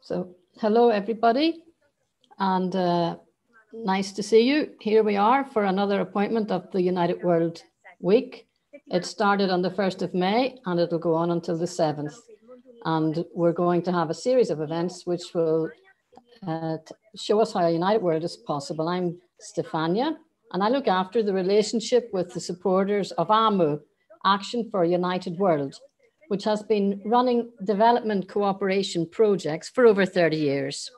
So, hello everybody, and nice to see you. Here we are for another appointment of the United World Week. It started on the 1st of May and it'll go on until the 7th. And we're going to have a series of events which will show us how a united world is possible. I'm Stefania, and I look after the relationship with the supporters of AMU, Action for a United World, which has been running development cooperation projects for over 30 years.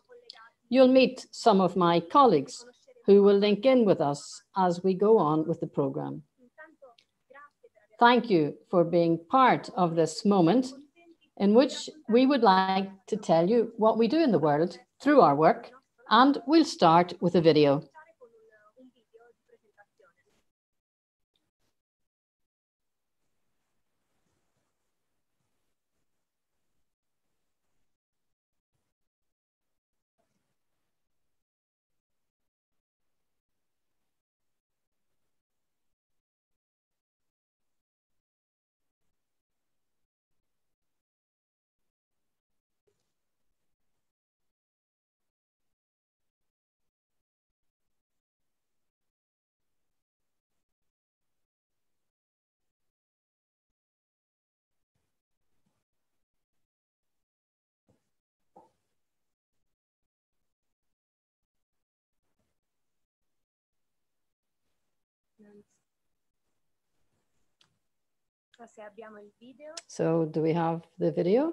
You'll meet some of my colleagues who will link in with us as we go on with the program. Thank you for being part of this moment in which we would like to tell you what we do in the world through our work, and we'll start with a video. So, do we have the video?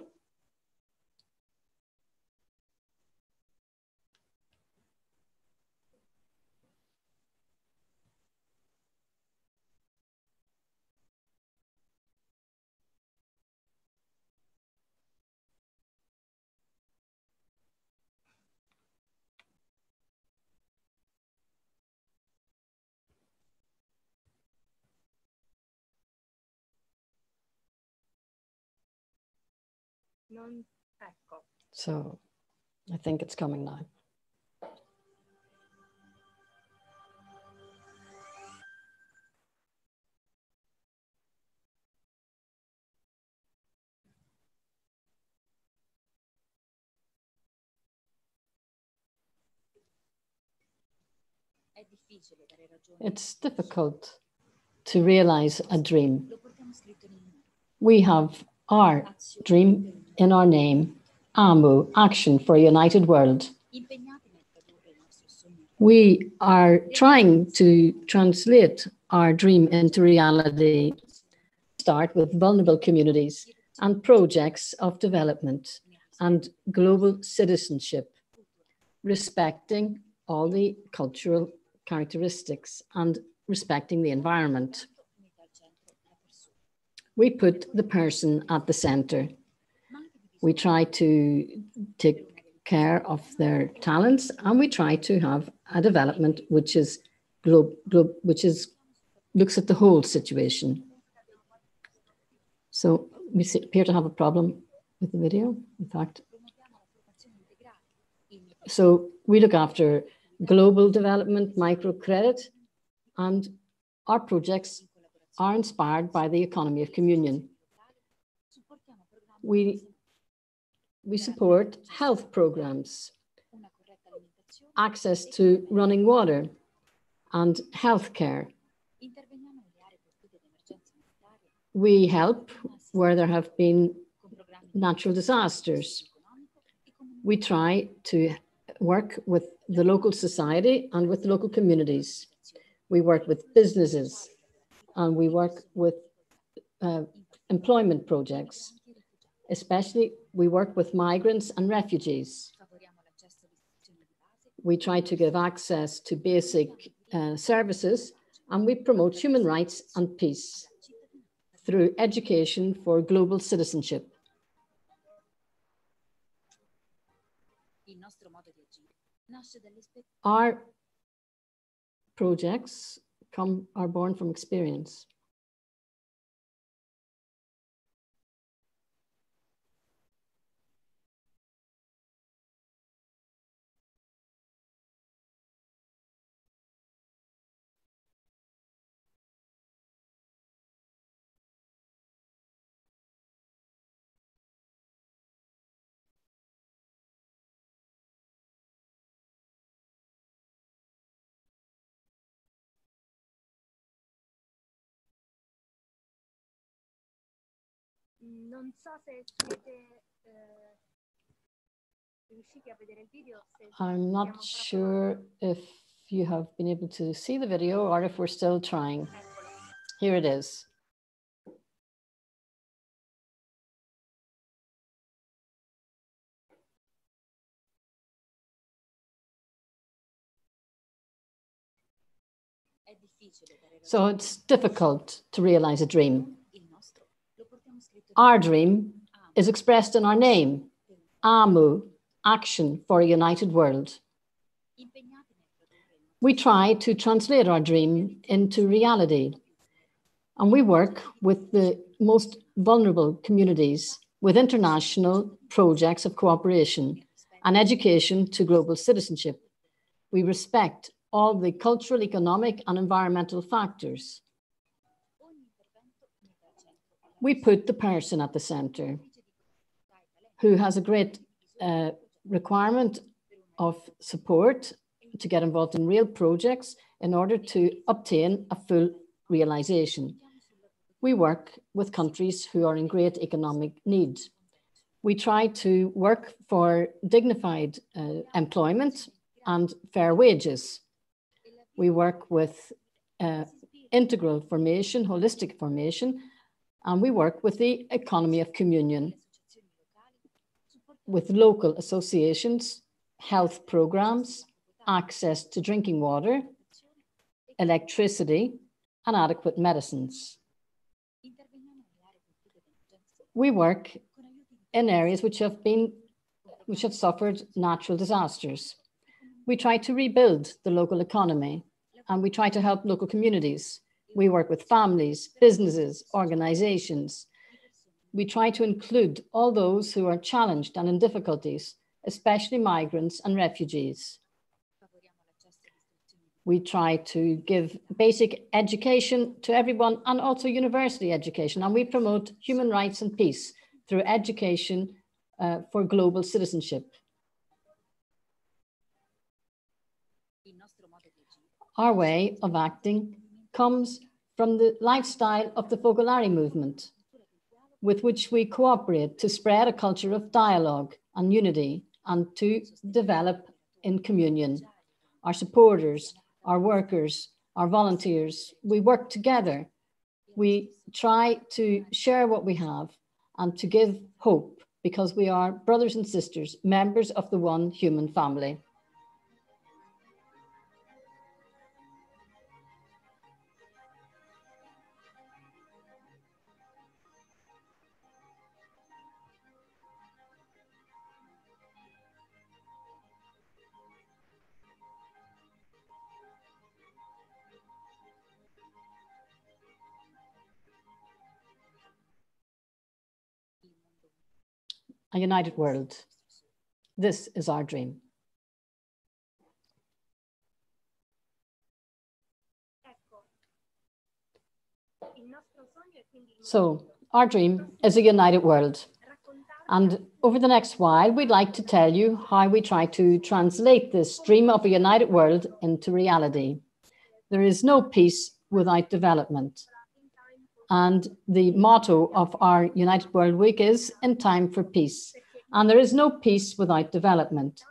So, I think it's coming now. It's difficult to realize a dream. We have our dream in our name, AMU, Action for a United World. We are trying to translate our dream into reality. Start with vulnerable communities and projects of development and global citizenship, respecting all the cultural characteristics and respecting the environment. We put the person at the center. We try to take care of their talents, and we try to have a development which is looks at the whole situation. So we appear to have a problem with the video, in fact. So we look after global development, microcredit, and our projects are inspired by the economy of communion. We support health programs, access to running water, and healthcare. We help where there have been natural disasters. We try to work with the local society and with local communities. We work with businesses, and we work with employment projects. Especially, we work with migrants and refugees. We try to give access to basic services, and we promote human rights and peace through education for global citizenship. Our projects are born from experience. I'm not sure if you have been able to see the video or if we're still trying. Here it is. So it's difficult to realize a dream. Our dream is expressed in our name, AMU, Action for a United World. We try to translate our dream into reality, and we work with the most vulnerable communities with international projects of cooperation and education to global citizenship. We respect all the cultural, economic, and environmental factors. We put the person at the center, who has a great requirement of support to get involved in real projects in order to obtain a full realization. We work with countries who are in great economic need. We try to work for dignified employment and fair wages. We work with integral formation, holistic formation, and we work with the economy of communion, with local associations, health programs, access to drinking water, electricity, and adequate medicines. We work in areas which have suffered natural disasters. We try to rebuild the local economy, and we try to help local communities. We work with families, businesses, organizations. We try to include all those who are challenged and in difficulties, especially migrants and refugees. We try to give basic education to everyone and also university education, and we promote human rights and peace through education for global citizenship. Our way of acting comes from the lifestyle of the Focolare movement, with which we cooperate to spread a culture of dialogue and unity and to develop in communion. Our supporters, our workers, our volunteers, we work together. We try to share what we have and to give hope, because we are brothers and sisters, members of the one human family. A united world. This is our dream. So our dream is a united world. And over the next while, we'd like to tell you how we try to translate this dream of a united world into reality. There is no peace without development. And the motto of our United World Week is "In Time for Peace." And there is no peace without development.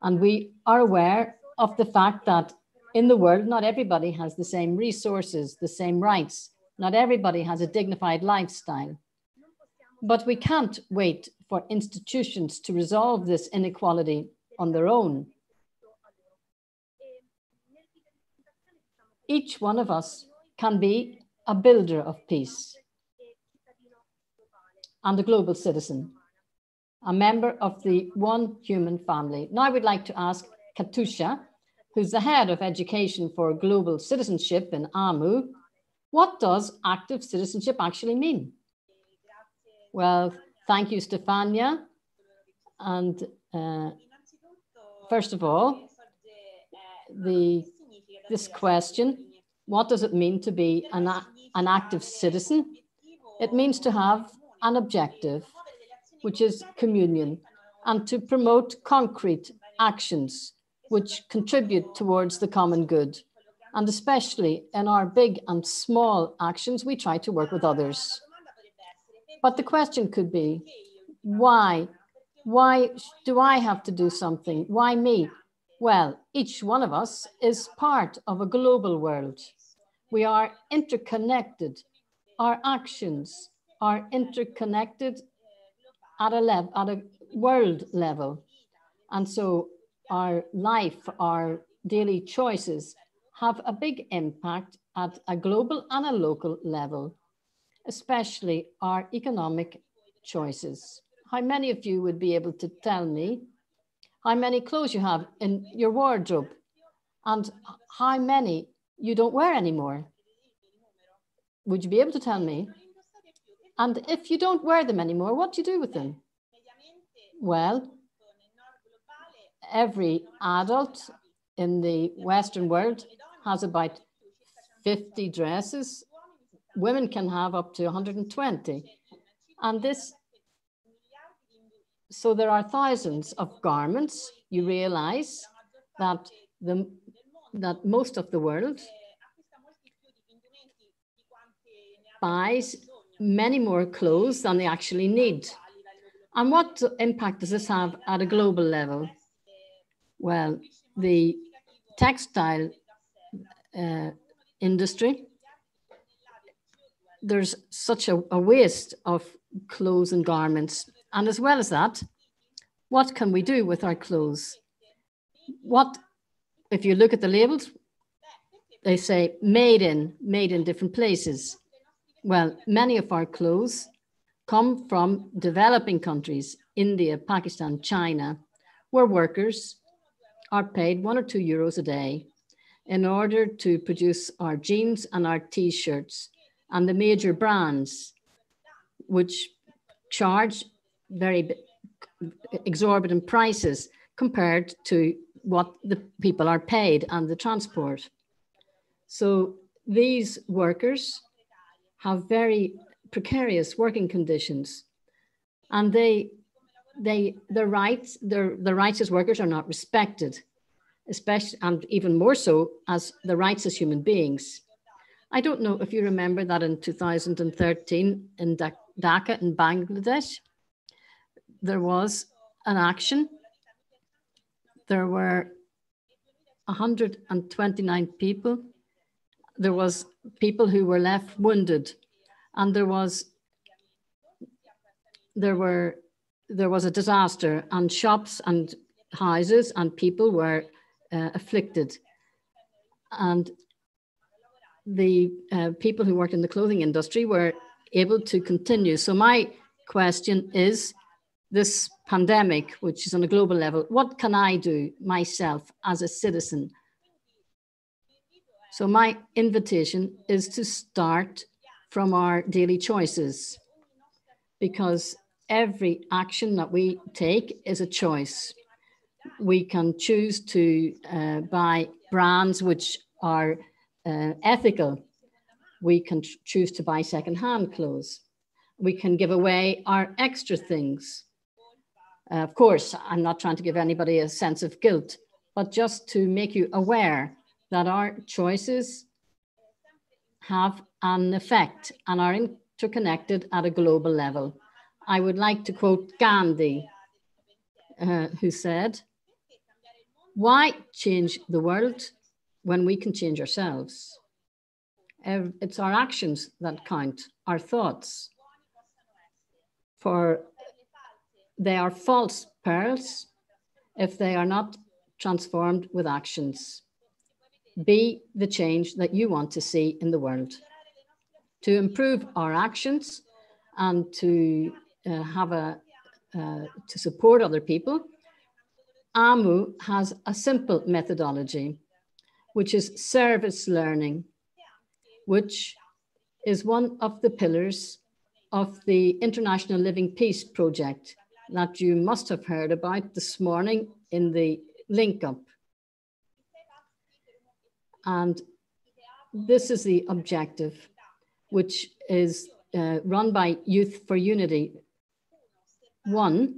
And we are aware of the fact that in the world, not everybody has the same resources, the same rights. Not everybody has a dignified lifestyle. But we can't wait for institutions to resolve this inequality on their own. Each one of us can be a builder of peace and a global citizen, a member of the one human family. Now I would like to ask Katusha, who's the head of education for global citizenship in AMU, what does active citizenship actually mean? Well, thank you, Stefania. And first of all, this question, what does it mean to be an active citizen? It means to have an objective, which is communion, and to promote concrete actions which contribute towards the common good. And especially in our big and small actions, we try to work with others. But the question could be, why? Why do I have to do something? Why me? Well, each one of us is part of a global world. We are interconnected. Our actions are interconnected at a world level. And so our life, our daily choices have a big impact at a global and a local level, especially our economic choices. How many of you would be able to tell me how many clothes you have in your wardrobe and how many you don't wear anymore? Would you be able to tell me? And if you don't wear them anymore, what do you do with them? Well, every adult in the Western world has about 50 dresses. Women can have up to 120. And so there are thousands of garments. You realize that most of the world buys many more clothes than they actually need. And what impact does this have at a global level? Well, the textile industry, there's such a waste of clothes and garments. And as well as that, what can we do with our clothes? If you look at the labels, they say made in different places. Well, many of our clothes come from developing countries, India, Pakistan, China, where workers are paid 1 or 2 euros a day in order to produce our jeans and our T-shirts. And the major brands, which charge very exorbitant prices compared to what the people are paid and the transport. So these workers have very precarious working conditions, and their rights as workers are not respected, especially and even more so as the rights as human beings. I don't know if you remember that in 2013 in Dhaka in Bangladesh, there was an action. There were 129 people. There was people who were left wounded, and there was a disaster, and shops and houses and people were afflicted. And the people who worked in the clothing industry were able to continue. So my question is, this pandemic, which is on a global level, what can I do myself as a citizen? So my invitation is to start from our daily choices, because every action that we take is a choice. We can choose to buy brands which are ethical. We can choose to buy secondhand clothes. We can give away our extra things. Of course, I'm not trying to give anybody a sense of guilt, but just to make you aware that our choices have an effect and are interconnected at a global level. I would like to quote Gandhi, who said, "Why change the world when we can change ourselves?" It's our actions that count, our thoughts. For they are false pearls if they are not transformed with actions. Be the change that you want to see in the world. To improve our actions and to to support other people, AMU has a simple methodology, which is service learning, which is one of the pillars of the International Living Peace Project that you must have heard about this morning in the link up. And this is the objective, which is run by Youth for Unity. 1,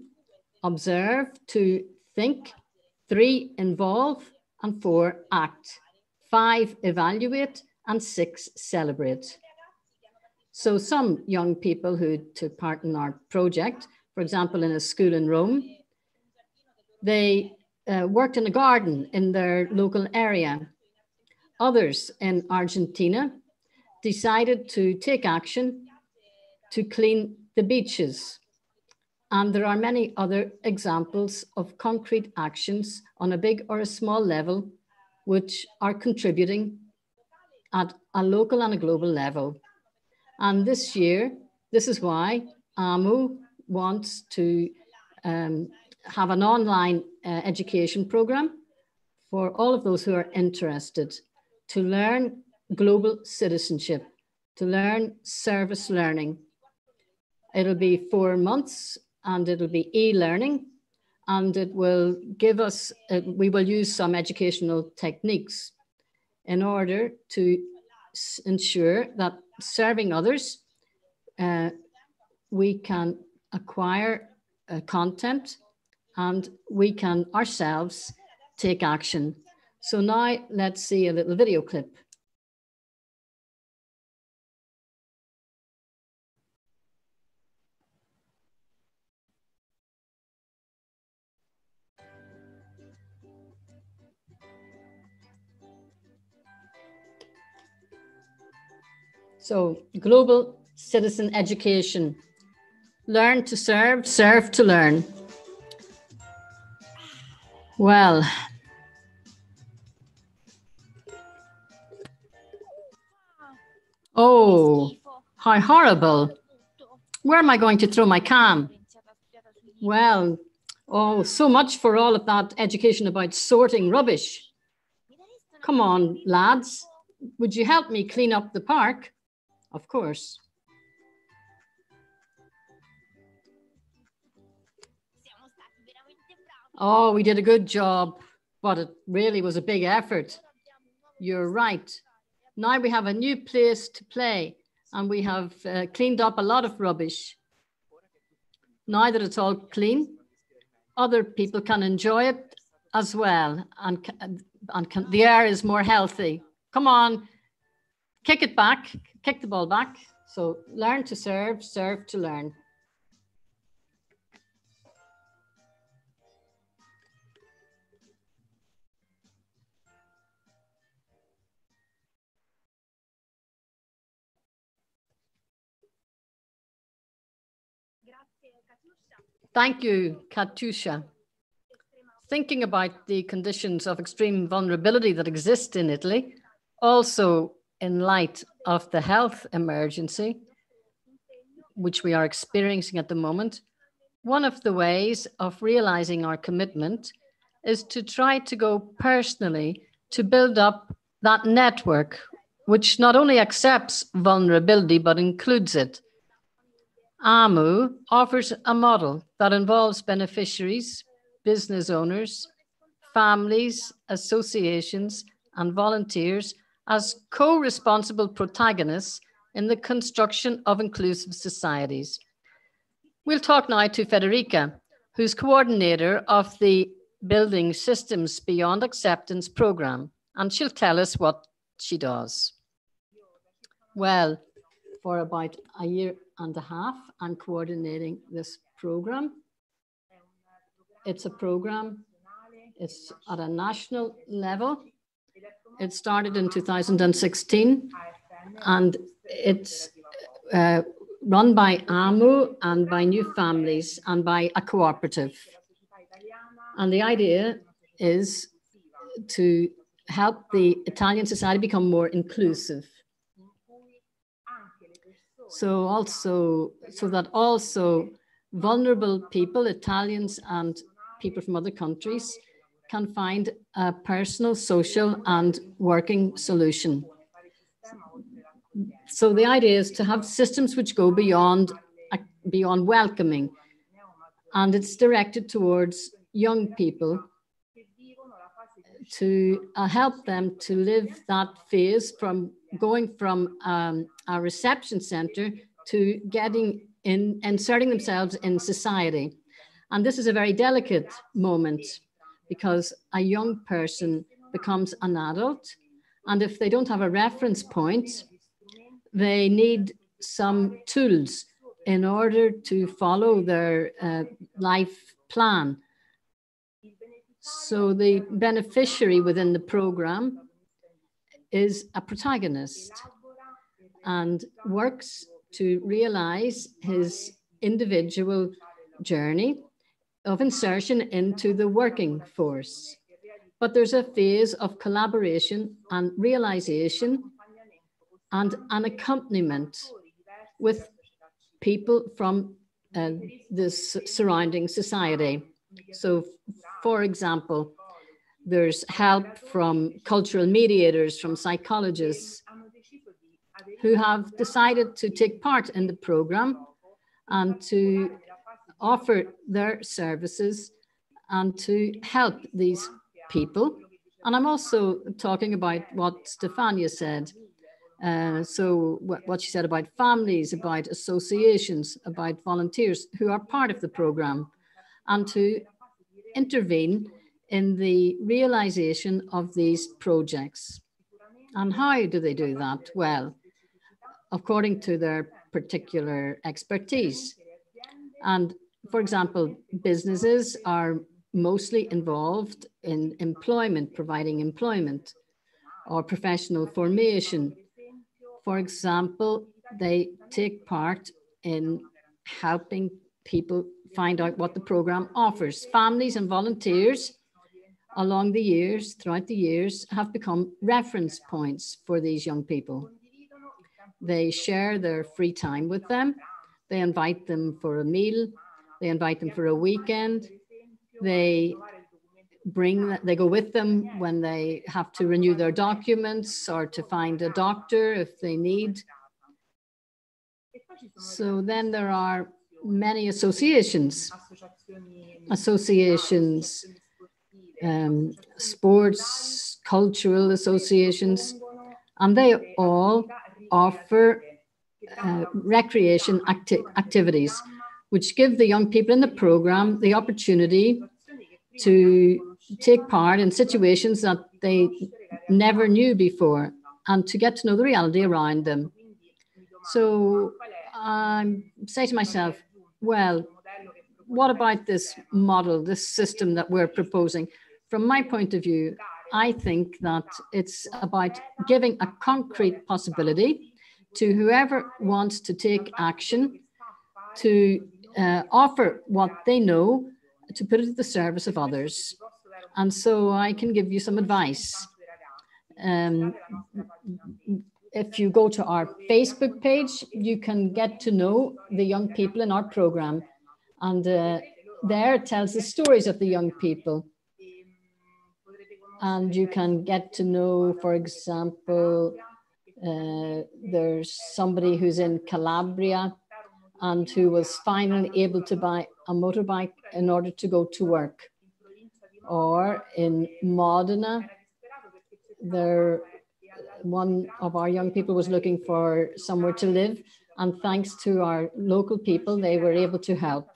observe. 2, think. 3, involve. And 4, act. 5, evaluate. And 6, celebrate. So some young people who took part in our project, for example, in a school in Rome, they worked in a garden in their local area. Others in Argentina decided to take action to clean the beaches. And there are many other examples of concrete actions on a big or a small level, which are contributing at a local and a global level. And this year, this is why AMU wants to have an online education program for all of those who are interested to learn global citizenship, to learn service learning. It'll be 4 months and it'll be e-learning, and it will give us, we will use some educational techniques in order to ensure that serving others, we can acquire content and we can ourselves take action. So now let's see a little video clip. So global citizen education. Learn to serve, serve to learn. Well, oh, how horrible. Where am I going to throw my can? Well, oh, so much for all of that education about sorting rubbish. Come on, lads. Would you help me clean up the park? Of course. Oh, we did a good job, but it really was a big effort. You're right. Now we have a new place to play and we have cleaned up a lot of rubbish. Now that it's all clean, other people can enjoy it as well, and the air is more healthy. Come on, kick it back, kick the ball back. So learn to serve, serve to learn. Thank you, Katusha. Thinking about the conditions of extreme vulnerability that exist in Italy, also in light of the health emergency, which we are experiencing at the moment, one of the ways of realizing our commitment is to try to go personally to build up that network, which not only accepts vulnerability, but includes it. AMU offers a model that involves beneficiaries, business owners, families, associations, and volunteers as co-responsible protagonists in the construction of inclusive societies. We'll talk now to Federica, who's coordinator of the Building Systems Beyond Acceptance program, and she'll tell us what she does. Well, for about a year and a half, I'm coordinating this program. It's a program, it's at a national level. It started in 2016, and it's run by AMU and by New Families and by a cooperative. And the idea is to help the Italian society become more inclusive. So that also vulnerable people, Italians and people from other countries, can find a personal, social, and working solution. So the idea is to have systems which go beyond welcoming, and it's directed towards young people to help them to live that phase from going from a reception center to getting in, inserting themselves in society. And this is a very delicate moment because a young person becomes an adult, and if they don't have a reference point, they need some tools in order to follow their life plan. So the beneficiary within the program is a protagonist and works to realize his individual journey of insertion into the working force. But there's a phase of collaboration and realization and an accompaniment with people from the surrounding society. So, for example, there's help from cultural mediators, from psychologists who have decided to take part in the program and to offer their services and to help these people. And I'm also talking about what Stefania said. So what she said about families, about associations, about volunteers who are part of the program, and to intervene in the realization of these projects. And how do they do that? Well, according to their particular expertise. And for example, businesses are mostly involved in employment, providing employment or professional formation. For example, they take part in helping people find out what the program offers. Families and volunteers along the years, throughout the years, have become reference points for these young people. They share their free time with them. They invite them for a meal. They invite them for a weekend. They go with them when they have to renew their documents or to find a doctor if they need. So then there are many associations, sports, cultural associations, and they all offer recreation activities, which give the young people in the program the opportunity to take part in situations that they never knew before and to get to know the reality around them. So I say to myself, well, what about this model, this system that we're proposing? From my point of view, I think that it's about giving a concrete possibility to whoever wants to take action to offer what they know, to put it at the service of others. And so I can give you some advice. If you go to our Facebook page, you can get to know the young people in our program. And there it tells the stories of the young people. And you can get to know, for example, there's somebody who's in Calabria and who was finally able to buy a motorbike in order to go to work. Or in Modena, one of our young people was looking for somewhere to live, and thanks to our local people, they were able to help.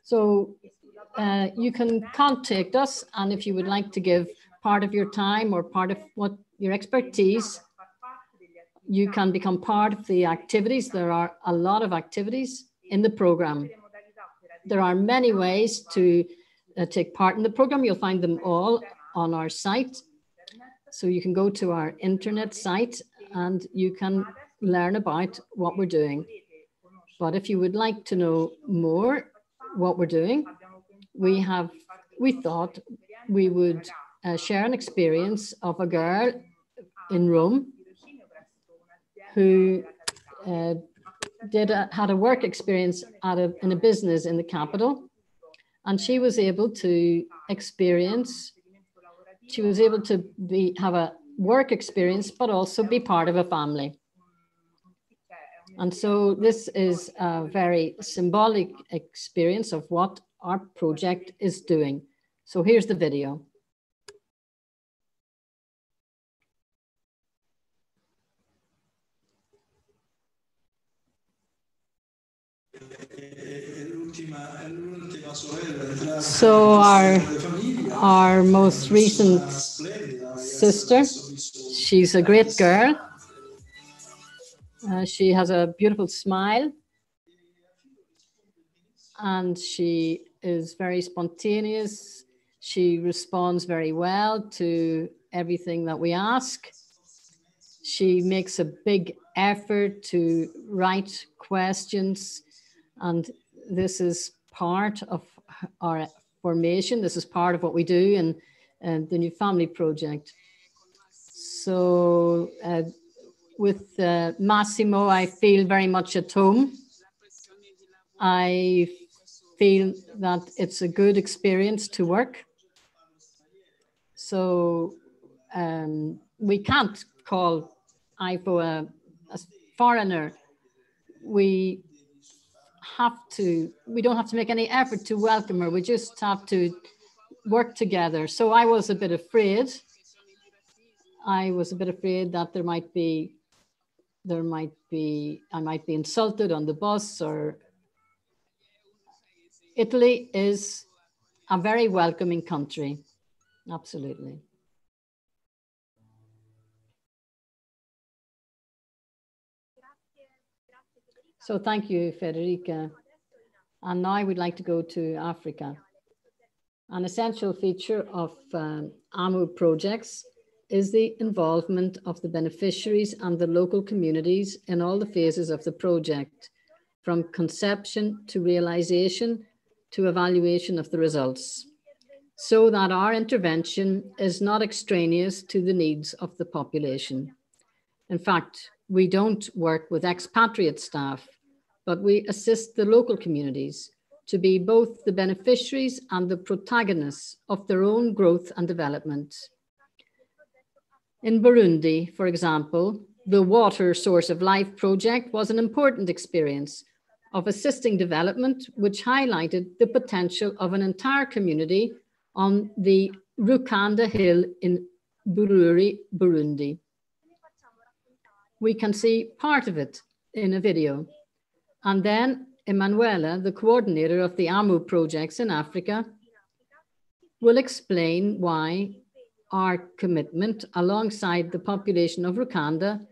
So you can contact us, and if you would like to give part of your time or part of what your expertise, you can become part of the activities. There are a lot of activities in the program. There are many ways to take part in the program. You'll find them all on our site. So you can go to our internet site and you can learn about what we're doing. But if you would like to know more what we're doing, we thought we would share an experience of a girl in Rome who had a work experience in a business in the capital, and she was able to have a work experience, but also be part of a family. And so this is a very symbolic experience of what our project is doing. So here's the video. So our most recent sister, she's a great girl. She has a beautiful smile, and she is very spontaneous. She responds very well to everything that we ask. She makes a big effort to write questions, and this is part of our formation. This is part of what we do in the New Family Project. So with Massimo, I feel very much at home. I feel that it's a good experience to work. So we can't call IFO a foreigner. We don't have to make any effort to welcome her. We just have to work together. So I was a bit afraid. I was a bit afraid that I might be insulted on the bus. Or Italy is a very welcoming country. Absolutely. So thank you, Federica. And now I would like to go to Africa. An essential feature of AMU projects is the involvement of the beneficiaries and the local communities in all the phases of the project, from conception to realization to evaluation of the results, so that our intervention is not extraneous to the needs of the population. In fact, we don't work with expatriate staff, but we assist the local communities to be both the beneficiaries and the protagonists of their own growth and development. In Burundi, for example, the Water Source of Life project was an important experience of assisting development, which highlighted the potential of an entire community on the Rukanda Hill in Bururi, Burundi. We can see part of it in a video. And then Emanuela, the coordinator of the AMU projects in Africa, will explain why our commitment alongside the population of Rukanda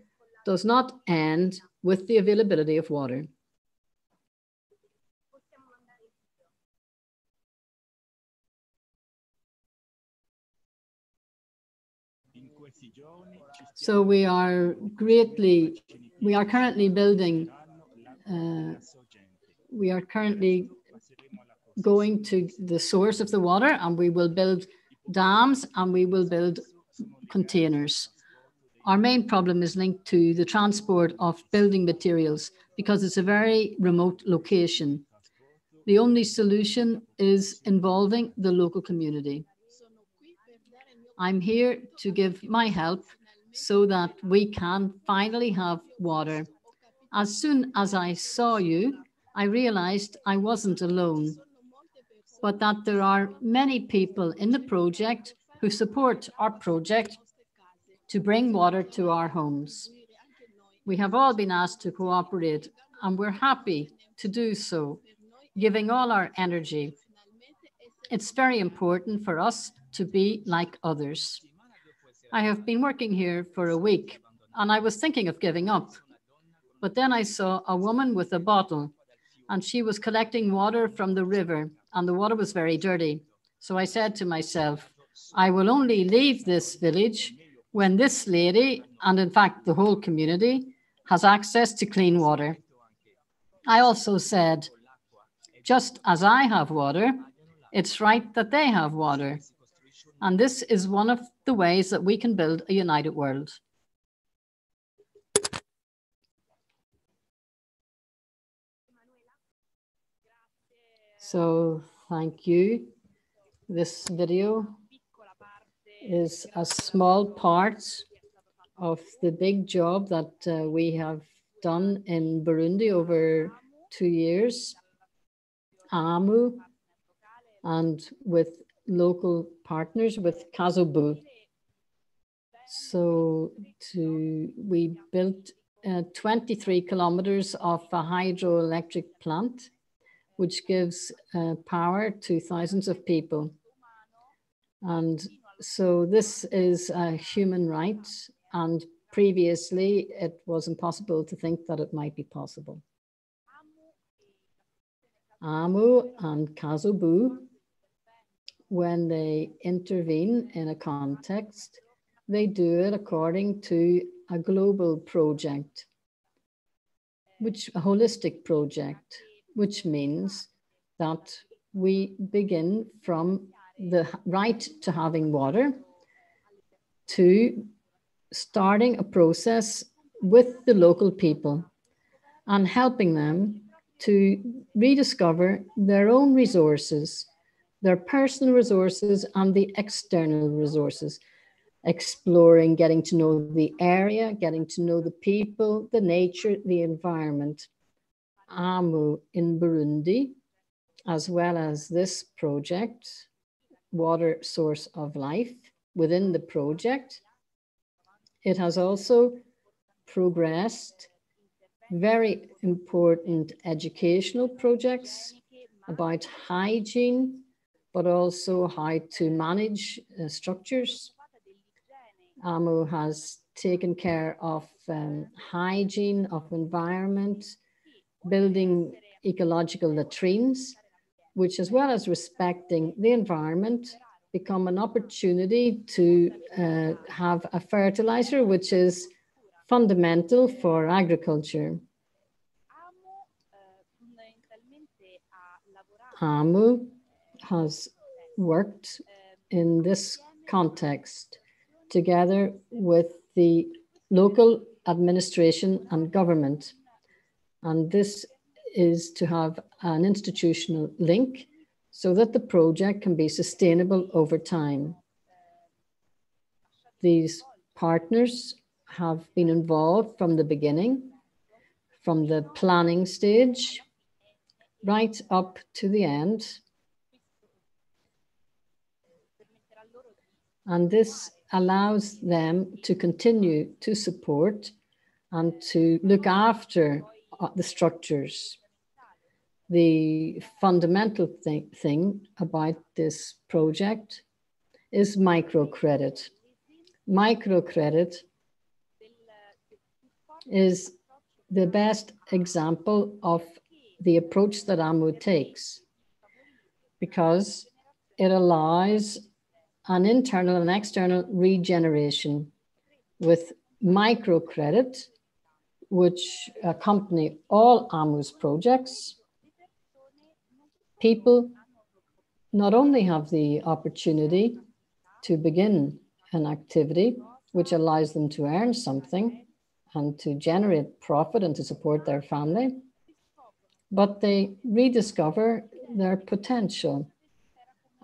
does not end with the availability of water. So we are currently building, we are currently going to the source of the water, and we will build dams and we will build containers. Our main problem is linked to the transport of building materials because it's a very remote location. The only solution is involving the local community. I'm here to give my help so that we can finally have water. As soon as I saw you, I realized I wasn't alone, but that there are many people in the project who support our project to bring water to our homes. We have all been asked to cooperate, and we're happy to do so, giving all our energy. It's very important for us to be like others. I have been working here for a week, and I was thinking of giving up. But then I saw a woman with a bottle, and she was collecting water from the river, and the water was very dirty. So I said to myself, I will only leave this village when this lady, and in fact the whole community, has access to clean water. I also said, just as I have water, it's right that they have water. And this is one of the ways that we can build a united world. So thank you. This video is a small part of the big job that we have done in Burundi over 2 years, AMU, and with local partners, with Kazobu. So we built 23 kilometers of a hydroelectric plant, which gives power to thousands of people. And so this is a human right, and previously it was impossible to think that it might be possible. AMU and Kazobu, when they intervene in a context, they do it according to a global project, a holistic project, which means that we begin from the right to having water to starting a process with the local people and helping them to rediscover their own resources, their personal resources and the external resources, exploring, getting to know the area, getting to know the people, the nature, the environment. AMU in Burundi, as well as this project, Water Source of Life, within the project, it has also progressed very important educational projects about hygiene, but also how to manage structures. AMU has taken care of hygiene, of environment, building ecological latrines, which, as well as respecting the environment, become an opportunity to have a fertilizer, which is fundamental for agriculture. AMU has worked in this context together with the local administration and government. And this is to have an institutional link so that the project can be sustainable over time. These partners have been involved from the beginning, from the planning stage, right up to the end. And this allows them to continue to support and to look after the structures. The fundamental thing about this project is microcredit. Microcredit is the best example of the approach that AMU takes, because it allows an internal and external regeneration with microcredit, which accompany all AMU's projects. People not only have the opportunity to begin an activity which allows them to earn something and to generate profit and to support their family, but they rediscover their potential.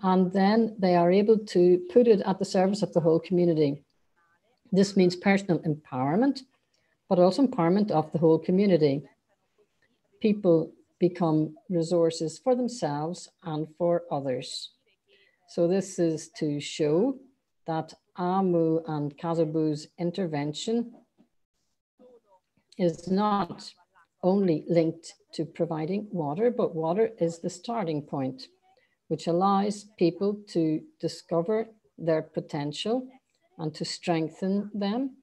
And then they are able to put it at the service of the whole community. This means personal empowerment, but also empowerment of the whole community. People become resources for themselves and for others. So this is to show that AMU and Kazobu's intervention is not only linked to providing water, but water is the starting point, which allows people to discover their potential and to strengthen them.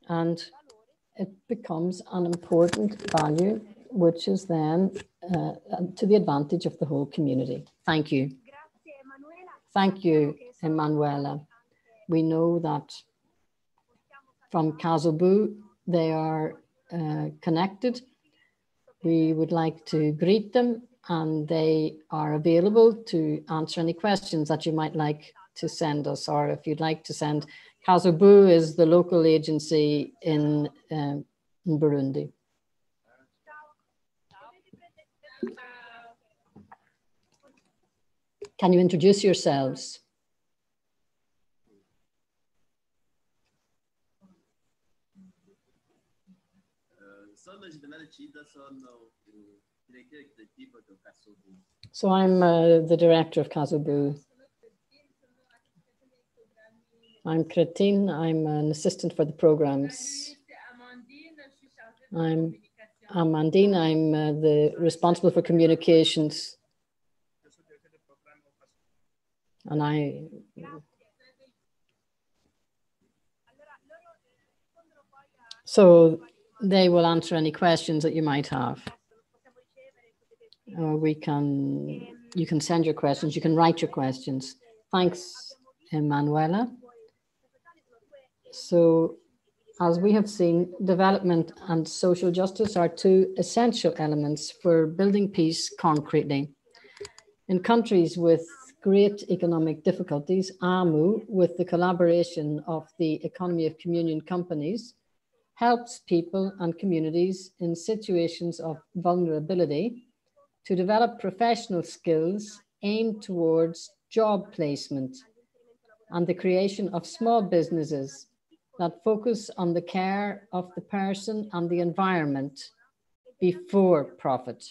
And it becomes an important value, which is then to the advantage of the whole community. Thank you. Thank you, Emanuela. We know that from Kazobu, they are connected. We would like to greet them, and they are available to answer any questions that you might like to send us, or if you'd like to send. Kazobu is the local agency in Burundi. Can you introduce yourselves? So I'm the director of Kazobu. I'm Cretin. I'm an assistant for the programs. I'm Amandine. I'm the responsible for communications. And So they will answer any questions that you might have. You can send your questions, you can write your questions. Thanks, Emanuela. So as we have seen, development and social justice are two essential elements for building peace concretely. In countries with great economic difficulties, AMU, with the collaboration of the Economy of Communion companies, helps people and communities in situations of vulnerability to develop professional skills aimed towards job placement and the creation of small businesses that focus on the care of the person and the environment before profit.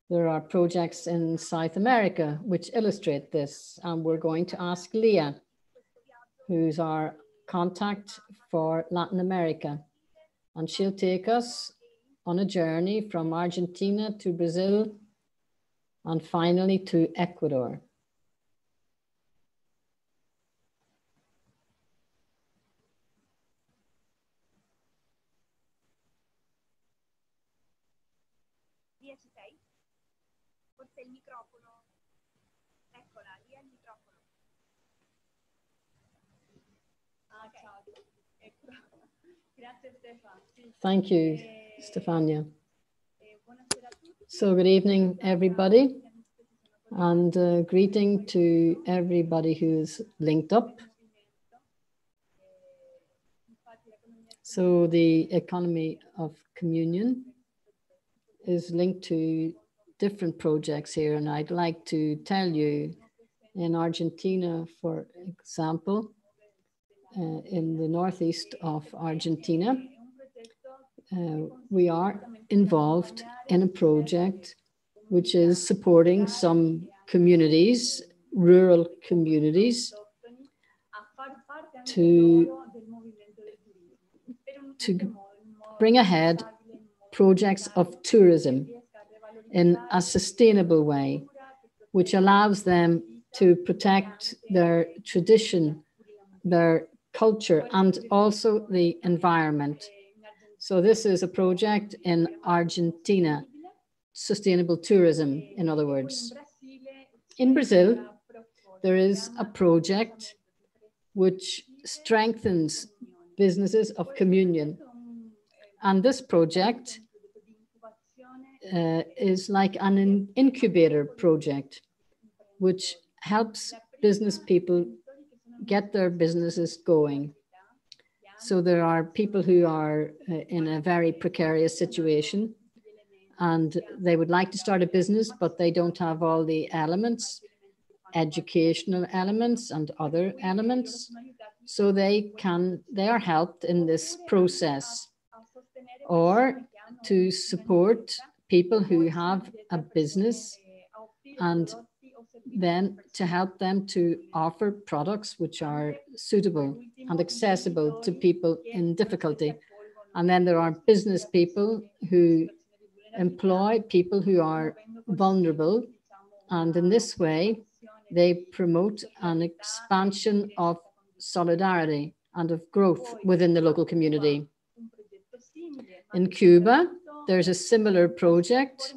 There are projects in South America which illustrate this, and we're going to ask Leah, who's our contact for Latin America, and she'll take us on a journey from Argentina to Brazil and finally to Ecuador. Thank you, Stefania. So good evening, everybody, and greeting to everybody who's linked up. So the economy of communion is linked to different projects here, and I'd like to tell you in Argentina, for example, in the northeast of Argentina, we are involved in a project which is supporting some communities, rural communities, to bring ahead projects of tourism in a sustainable way, which allows them to protect their tradition, their culture, and also the environment. So this is a project in Argentina, sustainable tourism, in other words. In Brazil, there is a project which strengthens businesses of communion. And this project is like an incubator project, which helps business people get their businesses going. So there are people who are in a very precarious situation and they would like to start a business, but they don't have all the elements, educational elements and other elements. So they are helped in this process, or to support people who have a business and then to help them to offer products which are suitable and accessible to people in difficulty. And then there are business people who employ people who are vulnerable. And in this way, they promote an expansion of solidarity and of growth within the local community. In Cuba, there's a similar project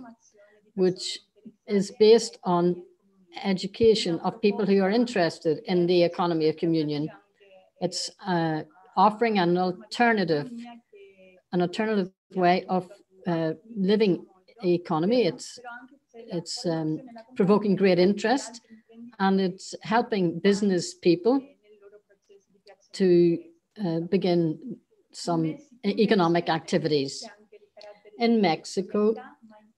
which is based on education of people who are interested in the economy of communion. It's offering an alternative way of living economy. It's provoking great interest, and it's helping business people to begin some economic activities. In Mexico,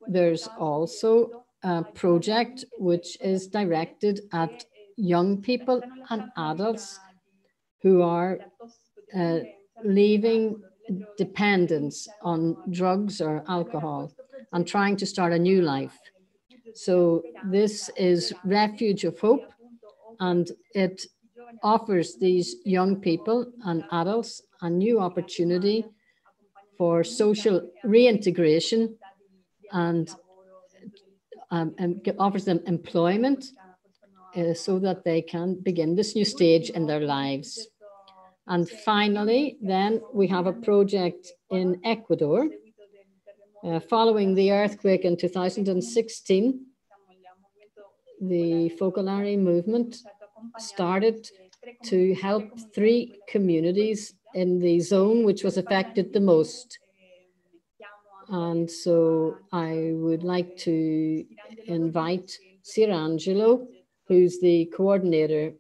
there's also a project which is directed at young people and adults who are leaving dependence on drugs or alcohol and trying to start a new life. So this is Refuge of Hope, and it offers these young people and adults a new opportunity for social reintegration and offers them employment so that they can begin this new stage in their lives. And finally, then we have a project in Ecuador. Following the earthquake in 2016, the Focolare movement started to help 3 communities in the zone which was affected the most. And so I would like to invite Sir Angelo, who's the coordinator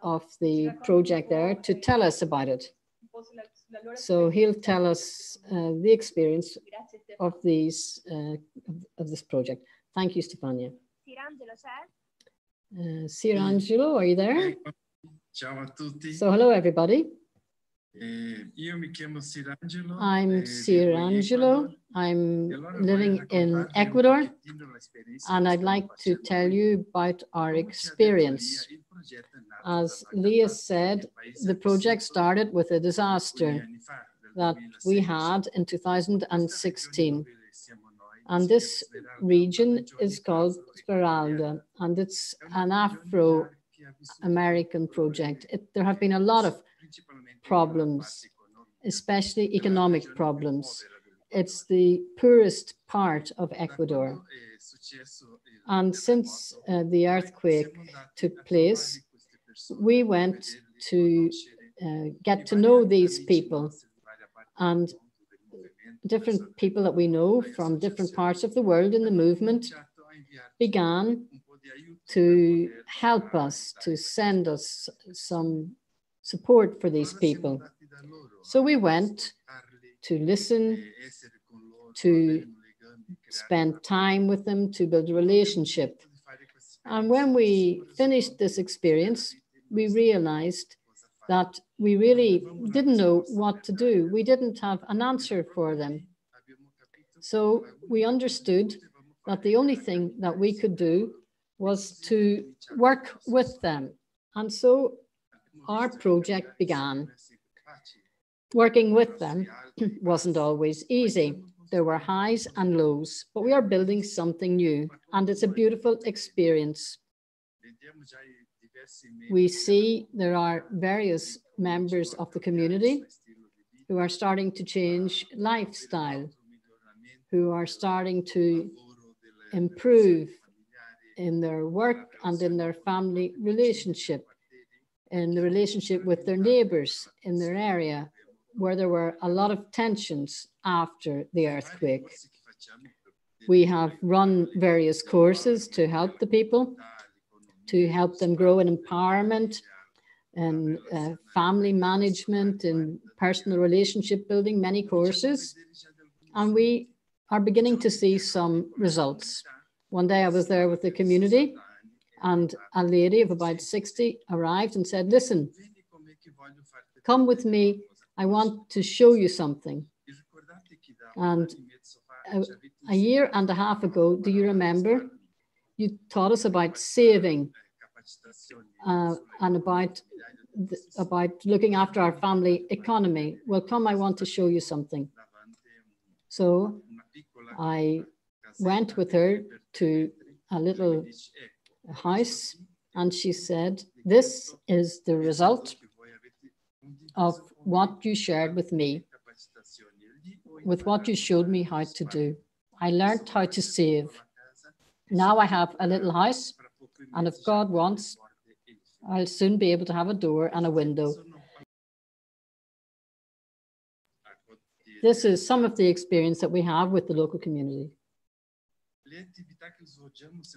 of the project there, to tell us about it. So he'll tell us the experience of this project. Thank you, Stefania. Sir Angelo, are you there? Ciao a tutti. So hello, everybody. Io mi chiamo Sir Angelo. I'm Sir Angelo. I'm living in Ecuador, and I'd like to tell you about our experience. As Leah said, the project started with a disaster that we had in 2016. And this region is called Esmeralda, and it's an Afro-American project. There have been a lot of problems, especially economic problems. It's the poorest part of Ecuador. And since the earthquake took place, we went to get to know these people, and different people that we know from different parts of the world in the movement began to help us, to send us some support for these people. So we went to listen, to spend time with them, to build a relationship. And when we finished this experience, we realized that we really didn't know what to do. We didn't have an answer for them. So we understood that the only thing that we could do was to work with them. And so our project began. Working with them wasn't always easy. There were highs and lows, but we are building something new, and it's a beautiful experience. We see there are various members of the community who are starting to change lifestyle, who are starting to improve in their work and in their family relationship, in the relationship with their neighbors in their area, where there were a lot of tensions after the earthquake. We have run various courses to help the people, to help them grow in empowerment and family management and personal relationship building, many courses. And we are beginning to see some results. One day I was there with the community, and a lady of about 60 arrived and said, "Listen, come with me. I want to show you something." And a year and a half ago, do you remember? You taught us about saving and about looking after our family economy. Well, come, I want to show you something. So I went with her to a little house, and she said, "This is the result of what you shared with me, with what you showed me how to do. I learned how to save. Now I have a little house, and if God wants, I'll soon be able to have a door and a window." This is some of the experience that we have with the local community.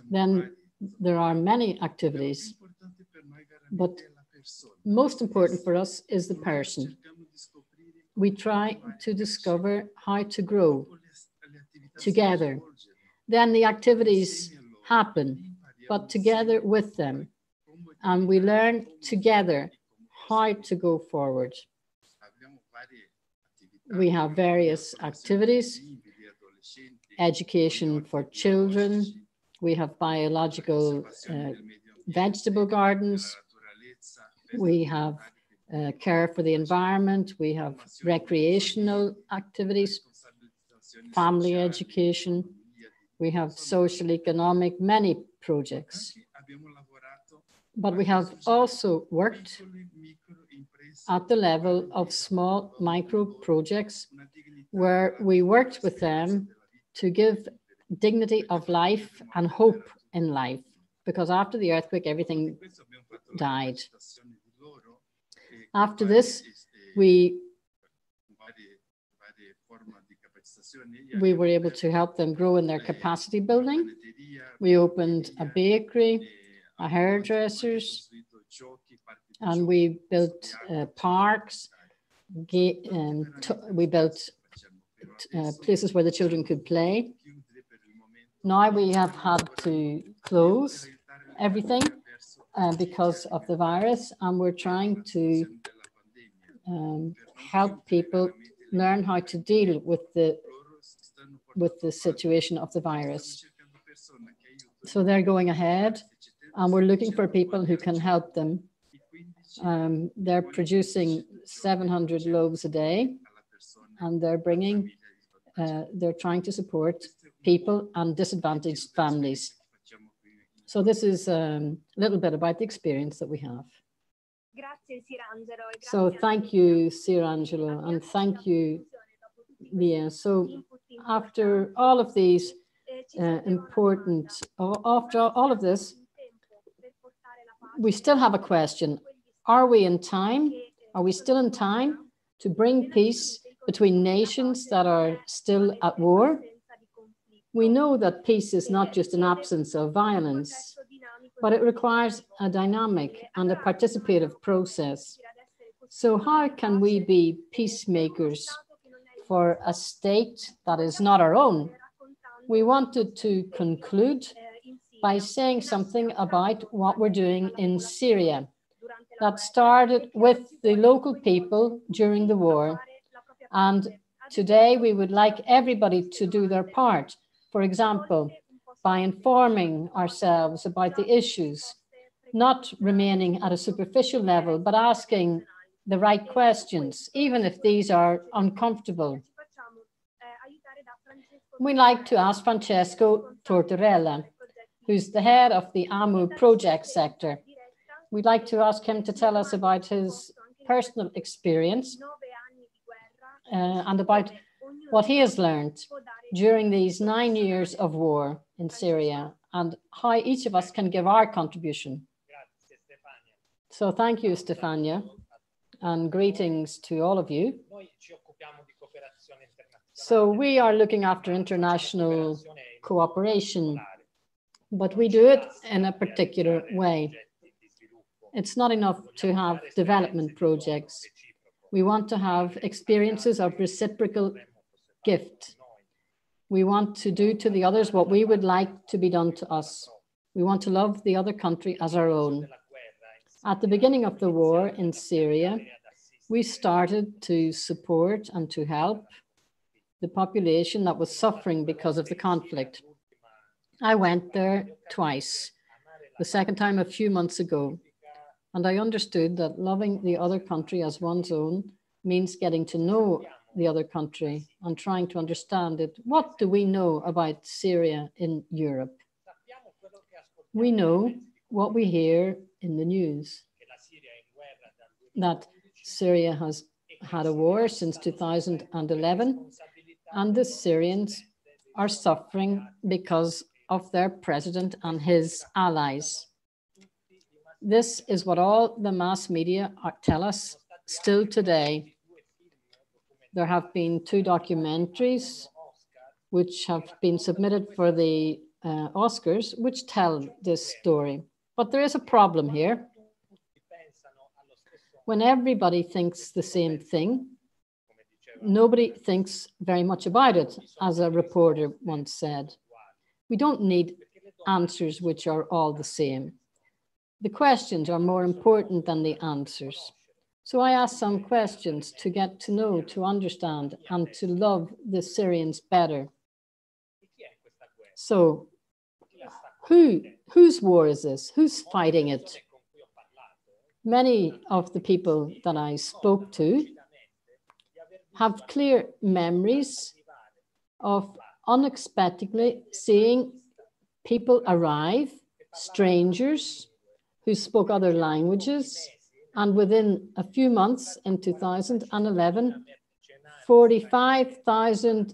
Then there are many activities, but most important for us is the person. We try to discover how to grow together. Then the activities happen, but together with them. And we learn together how to go forward. We have various activities, education for children. We have biological vegetable gardens. We have care for the environment. We have recreational activities, family education. We have social, economic, many projects. but we have also worked at the level of small micro projects where we worked with them to give dignity of life and hope in life, because after the earthquake, everything died. After this, we were able to help them grow in their capacity building. We opened a bakery, a hairdressers, and we built parks. We built places where the children could play. Now we have had to close everything because of the virus, and we're trying to help people learn how to deal with the situation of the virus. So they're going ahead, and we're looking for people who can help them. They're producing 700 loaves a day, and they're trying to support people and disadvantaged families. So this is a little bit about the experience that we have. So thank you, Sir Angelo, and thank you, Leah. So after all of these after all of this, we still have a question. Are we in time? Are we still in time to bring peace between nations that are still at war? We know that peace is not just an absence of violence, but it requires a dynamic and a participative process. So how can we be peacemakers for a state that is not our own? We wanted to conclude by saying something about what we're doing in Syria. That started with the local people during the war. And today we would like everybody to do their part. For example, by informing ourselves about the issues, not remaining at a superficial level, but asking the right questions, even if these are uncomfortable. We'd like to ask Francesco Tortorella, who's the head of the AMU project sector. We'd like to ask him to tell us about his personal experience and about what he has learned during these 9 years of war in Syria and how each of us can give our contribution. So thank you, Stefania, and greetings to all of you. So we are looking after international cooperation, but we do it in a particular way. It's not enough to have development projects. We want to have experiences of reciprocal gift. We want to do to the others what we would like to be done to us. We want to love the other country as our own. At the beginning of the war in Syria, we started to support and to help the population that was suffering because of the conflict. I went there twice, the second time a few months ago, and I understood that loving the other country as one's own means getting to know the other country and trying to understand it. What do we know about Syria in Europe? We know what we hear in the news, that Syria has had a war since 2011, and the Syrians are suffering because of their president and his allies. This is what all the mass media tell us still today. There have been 2 documentaries which have been submitted for the Oscars, which tell this story. But there is a problem here. When everybody thinks the same thing, nobody thinks very much about it, as a reporter once said. We don't need answers which are all the same. The questions are more important than the answers. So I asked some questions to get to know, to understand, and to love the Syrians better. So whose war is this? Who's fighting it? Many of the people that I spoke to have clear memories of unexpectedly seeing people arrive, strangers, who spoke other languages. And within a few months in 2011, 45,000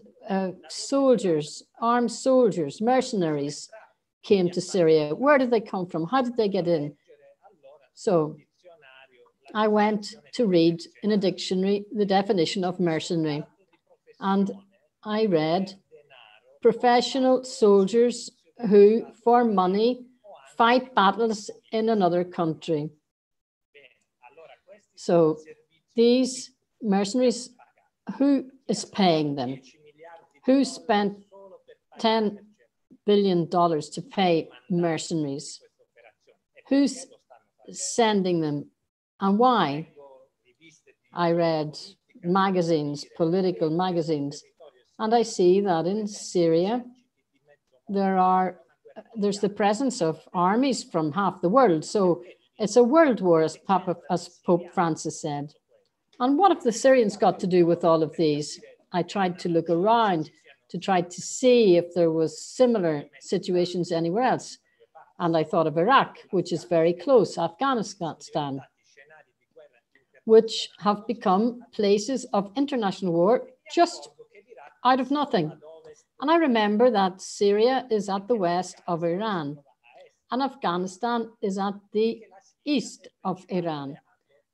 soldiers, armed soldiers, mercenaries came to Syria. Where did they come from? How did they get in? So I went to read in a dictionary the definition of mercenary. And I read professional soldiers who, for money, fight battles in another country. So these mercenaries, who is paying them? Who spent $10 billion to pay mercenaries? Who's sending them and why? I read magazines, political magazines, and I see that in Syria, there's the presence of armies from half the world. So it's a world war, as Pope Francis said. And what have the Syrians got to do with all of these? I tried to look around to try to see if there was similar situations anywhere else. And I thought of Iraq, which is very close, Afghanistan, which have become places of international war just out of nothing. And I remember that Syria is at the west of Iran, and Afghanistan is at the east of Iran,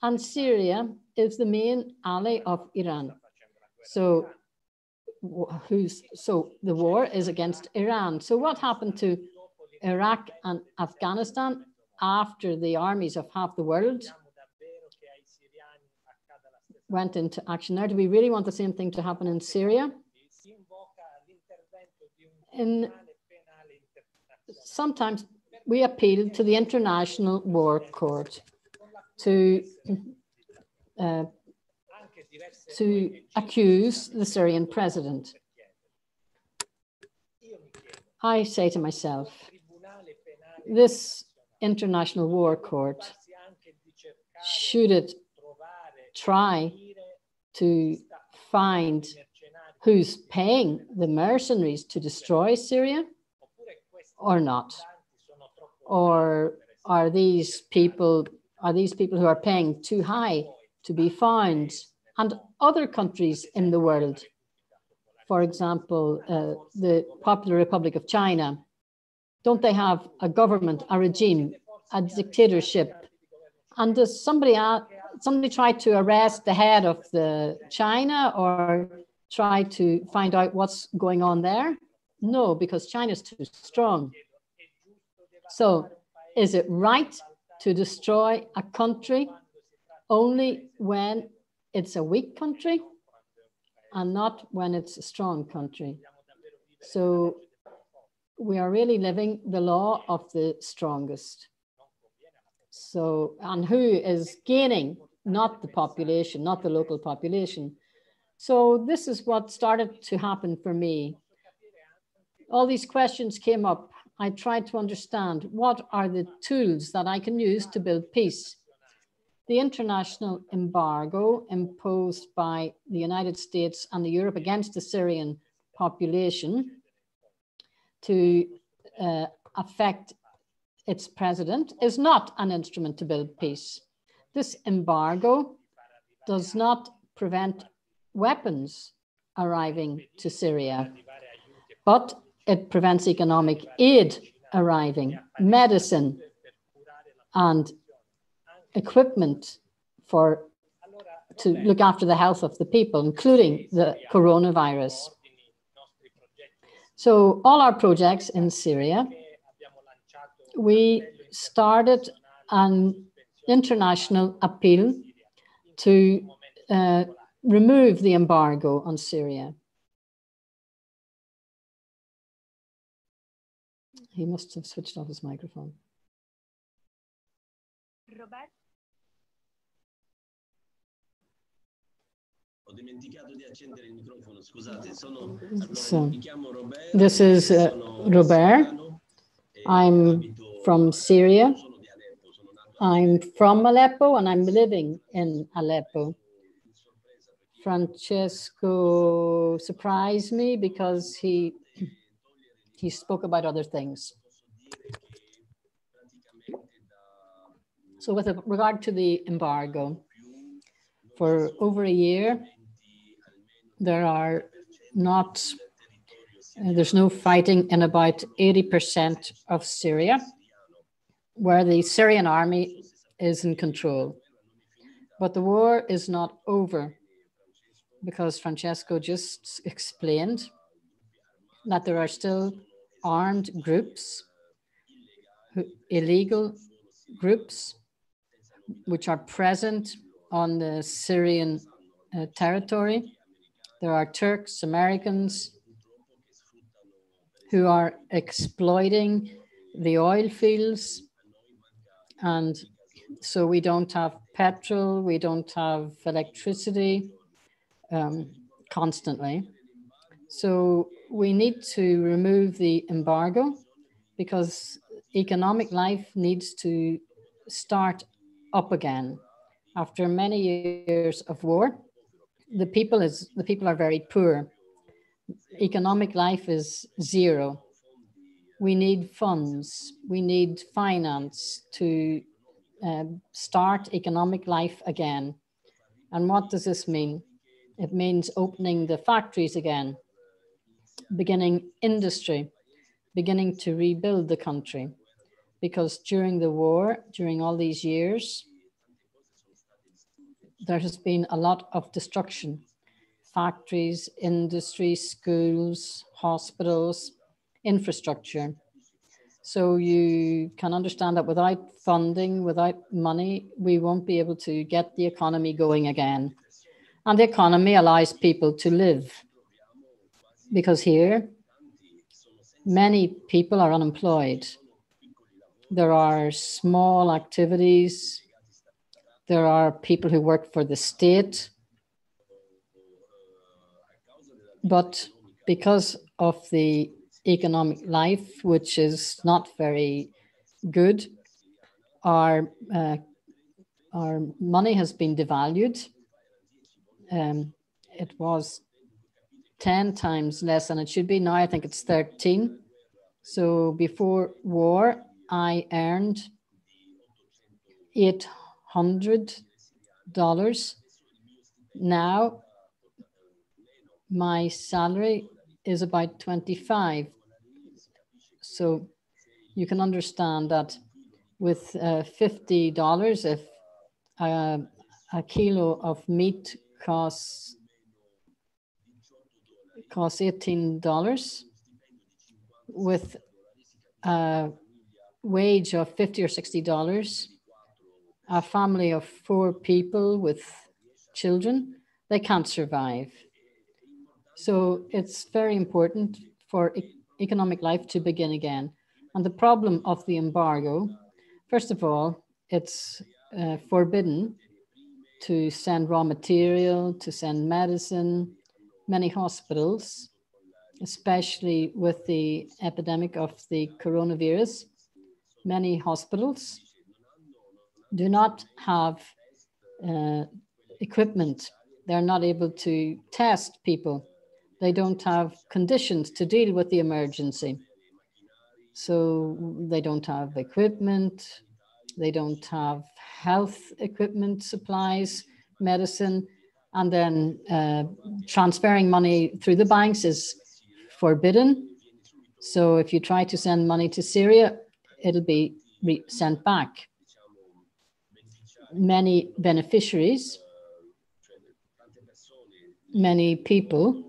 and Syria is the main ally of Iran. So the war is against Iran. So what happened to Iraq and Afghanistan after the armies of half the world went into action there? Do we really want the same thing to happen in Syria? Sometimes we appeal to the International War Court to accuse the Syrian president. I say to myself, this International War Court, should it try to find who's paying the mercenaries to destroy Syria or not? Or are these people who are paying too high to be found? And other countries in the world, for example, the Popular Republic of China, don't they have a government, a regime, a dictatorship? And does somebody try to arrest the head of the China or try to find out what's going on there? No, because China's too strong. So is it right to destroy a country only when it's a weak country and not when it's a strong country? So we are really living the law of the strongest. So, and who is gaining? Not the population, not the local population. So this is what started to happen for me. All these questions came up. I tried to understand what are the tools that I can use to build peace. The international embargo imposed by the United States and Europe against the Syrian population to affect its president is not an instrument to build peace. This embargo does not prevent weapons arriving to Syria, but it prevents economic aid arriving, medicine, and equipment to look after the health of the people, including the coronavirus. So all our projects in Syria, we started an international appeal to remove the embargo on Syria. He must have switched off his microphone. So, this is Robert. I'm from Syria. I'm from Aleppo and I'm living in Aleppo. Francesco surprised me because he spoke about other things. So with regard to the embargo, for over a year, there's no fighting in about 80% of Syria, where the Syrian army is in control. But the war is not over, because Francesco just explained that there are still armed groups, illegal groups, which are present on the Syrian territory. There are Turks, Americans, who are exploiting the oil fields. And so we don't have petrol, we don't have electricity constantly. So we need to remove the embargo, because economic life needs to start up again. After many years of war, the people are very poor. Economic life is zero. We need funds, we need finance to start economic life again. And what does this mean? It means opening the factories again, beginning industry, beginning to rebuild the country. Because during the war, during all these years, there has been a lot of destruction. Factories, industry, schools, hospitals, infrastructure. So you can understand that without funding, without money, we won't be able to get the economy going again. And the economy allows people to live. Because here, many people are unemployed. There are small activities. There are people who work for the state. But because of the economic life, which is not very good, our money has been devalued. It was 10 times less than it should be. Now I think it's 13. So before war, I earned $800. Now my salary is about 25. So you can understand that with $50, if a kilo of meat costs $18, with a wage of $50 or $60, a family of 4 people with children, they can't survive. So it's very important for economic life to begin again. And the problem of the embargo, first of all, it's forbidden to send raw material, to send medicine. Many hospitals, especially with the epidemic of the coronavirus, many hospitals do not have equipment. They're not able to test people. They don't have conditions to deal with the emergency. So they don't have equipment. They don't have health equipment, supplies, medicine, and then transferring money through the banks is forbidden. So if you try to send money to Syria, it'll be sent back. Many beneficiaries, many people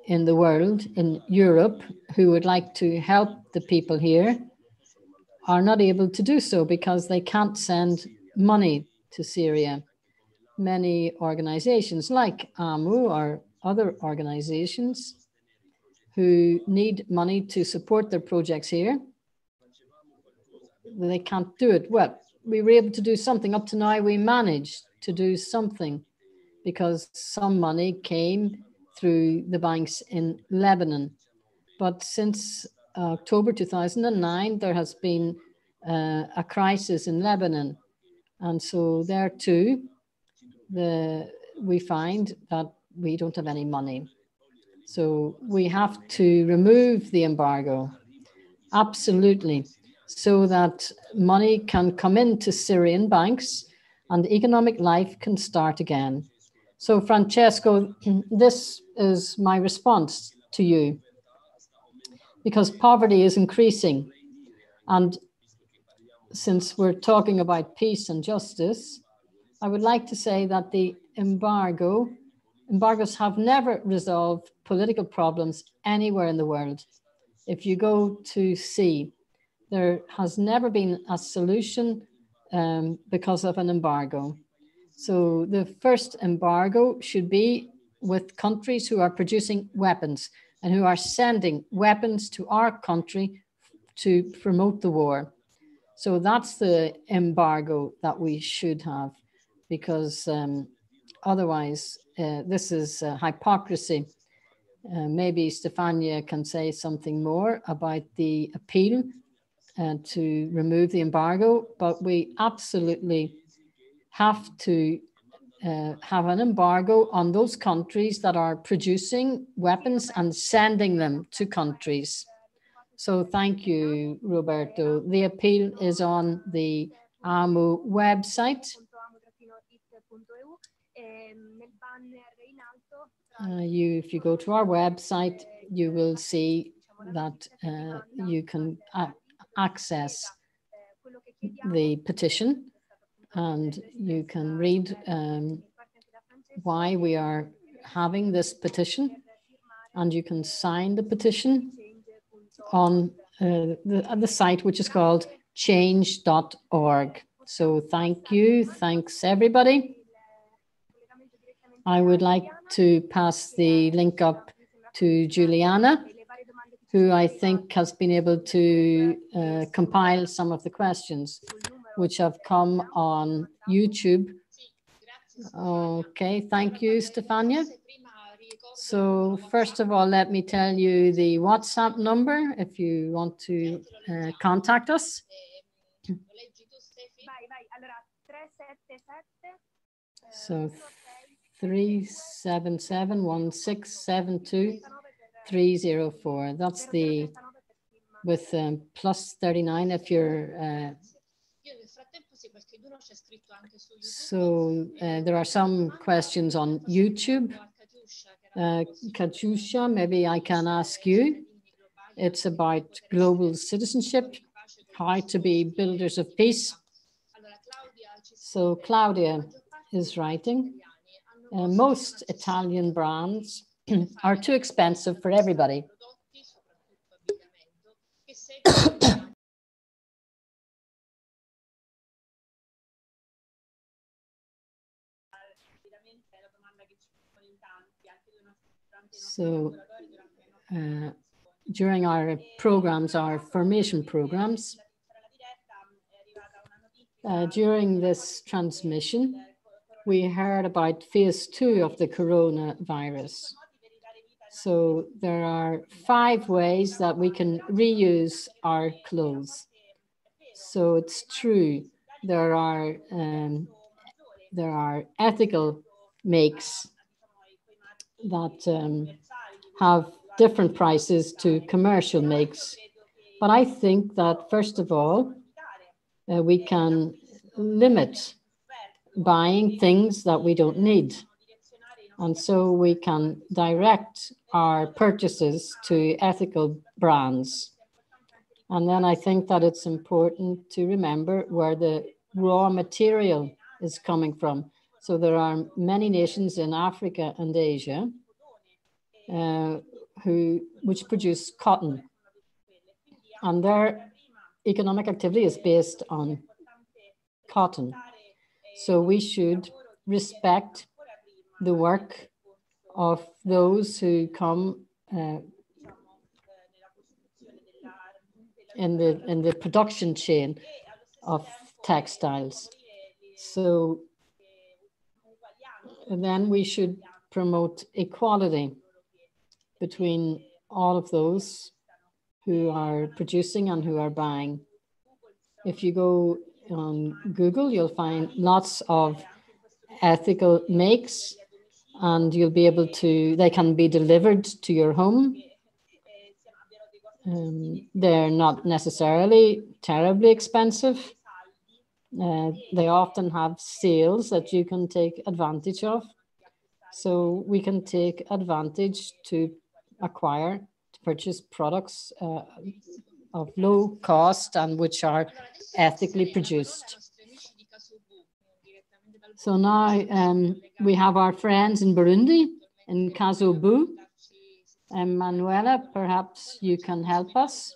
in the world, in Europe, who would like to help the people here are not able to do so because they can't send money to Syria. Many organizations like AMU or other organizations who need money to support their projects here, they can't do it. Well, we were able to do something. Up to now, we managed to do something because some money came through the banks in Lebanon. But since October 2009, there has been a crisis in Lebanon. And so there too, we find that we don't have any money. So we have to remove the embargo. Absolutely. so that money can come into Syrian banks and economic life can start again. So Francesco, this is my response to you, because poverty is increasing. And since we're talking about peace and justice, I would like to say that the embargoes have never resolved political problems anywhere in the world. If you go to see, there has never been a solution because of an embargo. So the first embargo should be with countries who are producing weapons and who are sending weapons to our country to promote the war. So that's the embargo that we should have, because otherwise this is hypocrisy. Maybe Stefania can say something more about the appeal to remove the embargo, but we absolutely have to have an embargo on those countries that are producing weapons and sending them to countries. So thank you, Roberto. The appeal is on the AMU website. If you go to our website, you will see that you can access the petition, and you can read why we are having this petition, and you can sign the petition on the site, which is called change.org. So thank you. Thanks, everybody. I would like to pass the link up to Juliana, who I think has been able to compile some of the questions which have come on YouTube. Okay, thank you, Stefania. So first of all, let me tell you the WhatsApp number if you want to contact us. So 377-1672-304. That's the, with plus 39 if you're, so there are some questions on YouTube. Katusha, maybe I can ask you. It's about global citizenship, how to be builders of peace. So Claudia is writing, most Italian brands are too expensive for everybody. So during our programs, our formation programs, during this transmission, we heard about phase 2 of the coronavirus. So there are 5 ways that we can reuse our clothes. So it's true, there are ethical makes that have different prices to commercial makes. But I think that first of all, we can limit buying things that we don't need. And so we can direct our purchases to ethical brands. And then I think that it's important to remember where the raw material is coming from. So there are many nations in Africa and Asia which produce cotton. And their economic activity is based on cotton. So we should respect the work of those who come in the production chain of textiles. So then we should promote equality between all of those who are producing and who are buying. If you go on Google, you'll find lots of ethical makes, and you'll be able to, they can be delivered to your home. They're not necessarily terribly expensive. They often have sales that you can take advantage of. So we can take advantage to purchase products of low cost and which are ethically produced. So now we have our friends in Burundi, in Kazobu. Manuela, perhaps you can help us.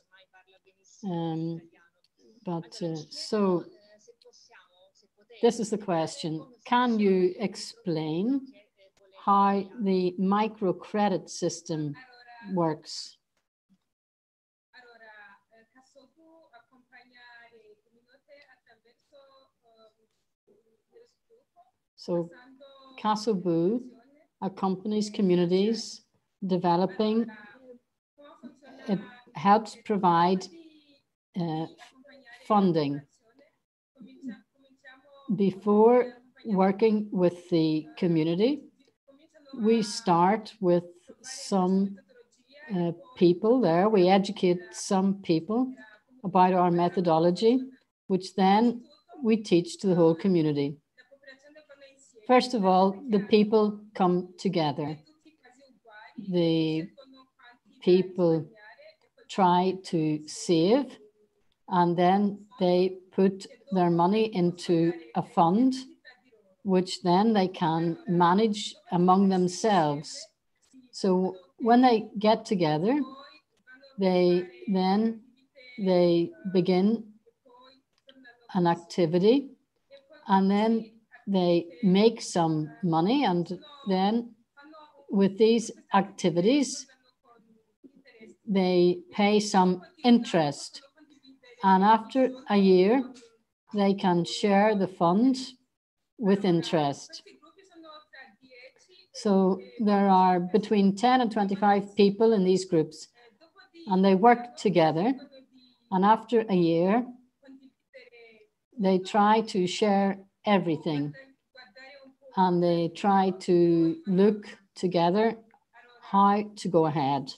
So this is the question. Can you explain how the microcredit system works? So Kasobu accompanies communities developing. It helps provide funding. Before working with the community, we start with some people there. We educate some people about our methodology, which then we teach to the whole community. First of all, the people come together. The people try to save, and then they put their money into a fund, which then they can manage among themselves. So when they get together, they begin an activity, and then they make some money, and then with these activities, they pay some interest. And after a year, they can share the fund with interest. So there are between 10 and 25 people in these groups, and they work together. And after a year, they try to share everything. And they try to look together how to go ahead.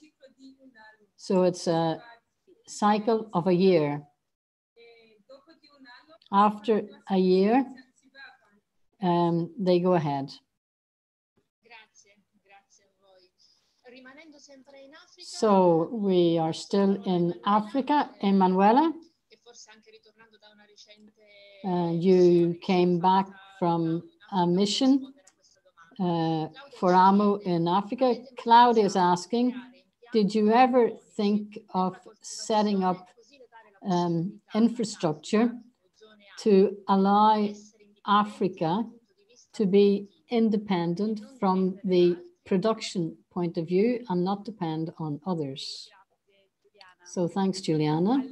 So it's a cycle of a year. After a year, they go ahead. So we are still in Africa. Emanuela, you came back from a mission for AMO in Africa. Claudia is asking, did you ever think of setting up infrastructure to allow Africa to be independent from the production point of view and not depend on others? So thanks, Juliana.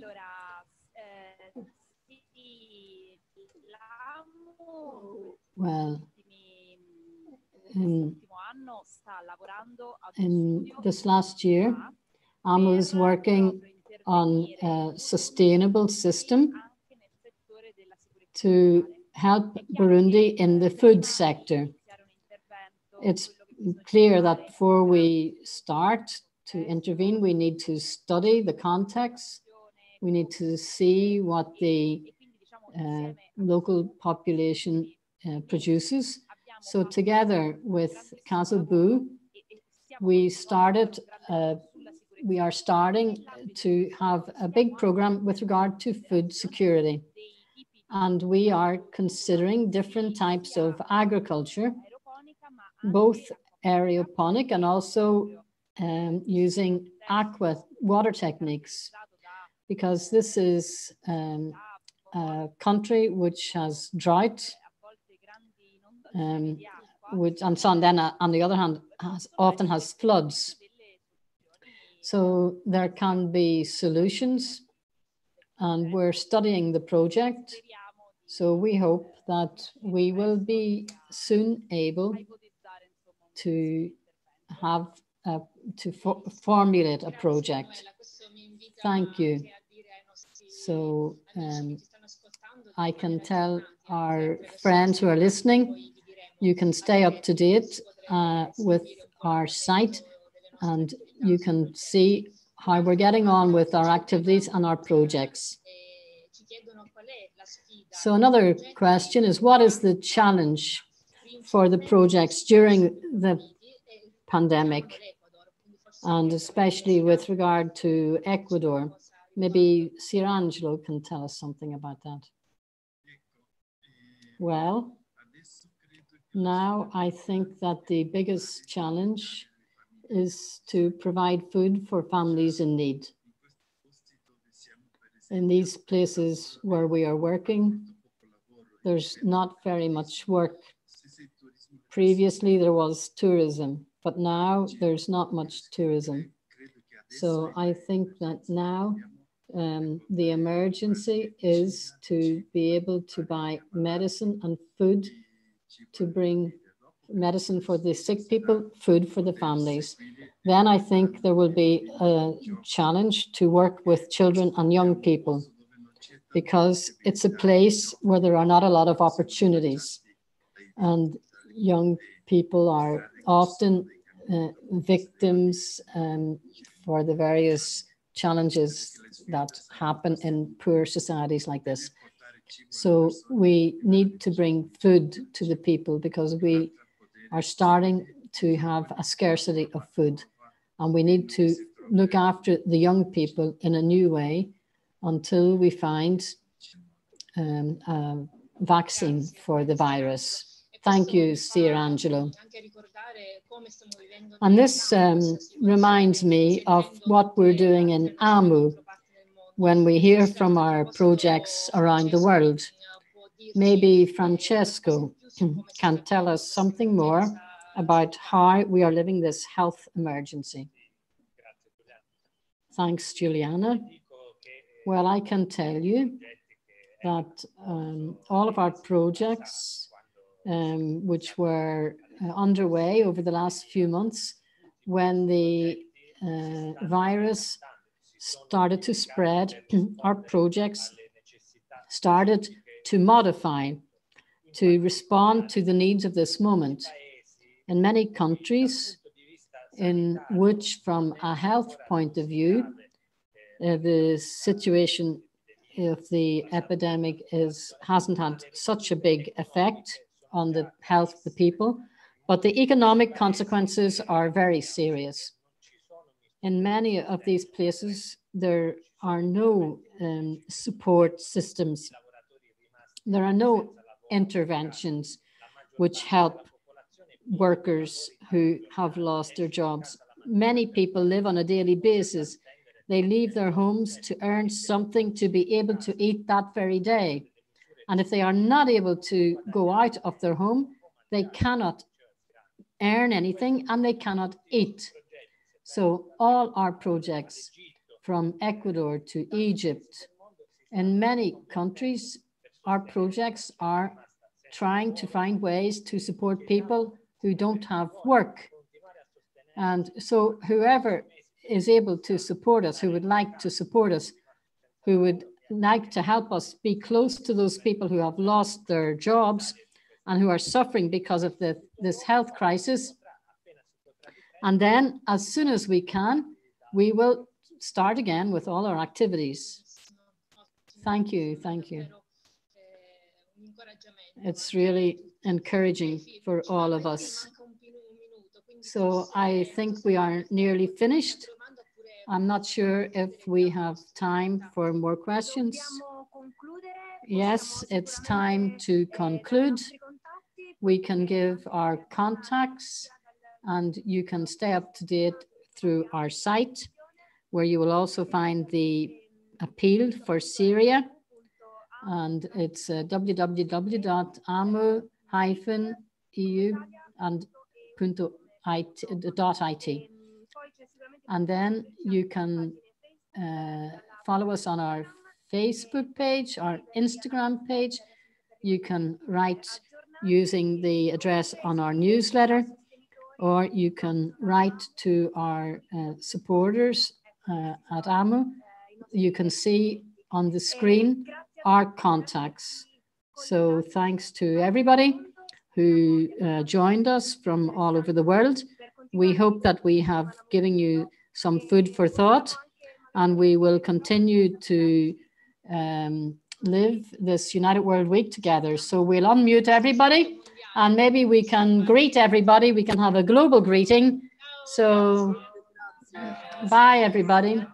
Well, in this last year, AMO is working on a sustainable system to help Burundi in the food sector. It's clear that before we start to intervene, we need to study the context. We need to see what the local population produces. So together with Kazobu, we are starting to have a big program with regard to food security. And we are considering different types of agriculture, both aeroponic and also using aqua water techniques, because this is a country which has drought, and then on the other hand often has floods. So there can be solutions, and we're studying the project. So we hope that we will be soon able to have formulate a project. Thank you. So I can tell our friends who are listening, you can stay up to date with our site, and you can see how we're getting on with our activities and our projects. So another question is, what is the challenge for the projects during the pandemic, and especially with regard to Ecuador? Maybe Sir Angelo can tell us something about that. Well, now I think that the biggest challenge is to provide food for families in need. In these places where we are working, there's not very much work. Previously, there was tourism, but now there's not much tourism. So I think that now the emergency is to be able to buy medicine and food, to bring medicine for the sick people, food for the families. Then I think there will be a challenge to work with children and young people, because it's a place where there are not a lot of opportunities. And young people are often victims for the various challenges that happen in poor societies like this. So we need to bring food to the people, because we are starting to have a scarcity of food, and we need to look after the young people in a new way until we find a vaccine for the virus. Thank you, Sir Angelo. And this reminds me of what we're doing in AMU when we hear from our projects around the world. Maybe Francesco can tell us something more about how we are living this health emergency. Thanks, Juliana. Well, I can tell you that all of our projects, which were underway over the last few months, when the virus started to spread, our projects started to modify, to respond to the needs of this moment. In many countries in which, from a health point of view, the situation of the epidemic hasn't had such a big effect on the health of the people, but the economic consequences are very serious. In many of these places, there are no support systems. There are no interventions which help workers who have lost their jobs. Many people live on a daily basis. They leave their homes to earn something to be able to eat that very day. And if they are not able to go out of their home, they cannot earn anything and they cannot eat. So all our projects, from Ecuador to Egypt, in many countries, our projects are trying to find ways to support people who don't have work. And so whoever is able to support us, who would like to support us, who would like to help us be close to those people who have lost their jobs and who are suffering because of this health crisis. And then as soon as we can, we will start again with all our activities. Thank you, thank you. It's really encouraging for all of us. So I think we are nearly finished. I'm not sure if we have time for more questions. Yes, it's time to conclude. We can give our contacts, and you can stay up to date through our site, where you will also find the appeal for Syria. And it's www.amu-eu.it. And then you can follow us on our Facebook page, our Instagram page. You can write using the address on our newsletter, or you can write to our supporters at AMU. You can see on the screen our contacts. So thanks to everybody who joined us from all over the world. We hope that we have given you some food for thought, and we will continue to live this United World Week together. So we'll unmute everybody, and maybe we can greet everybody. We can have a global greeting. So bye, everybody.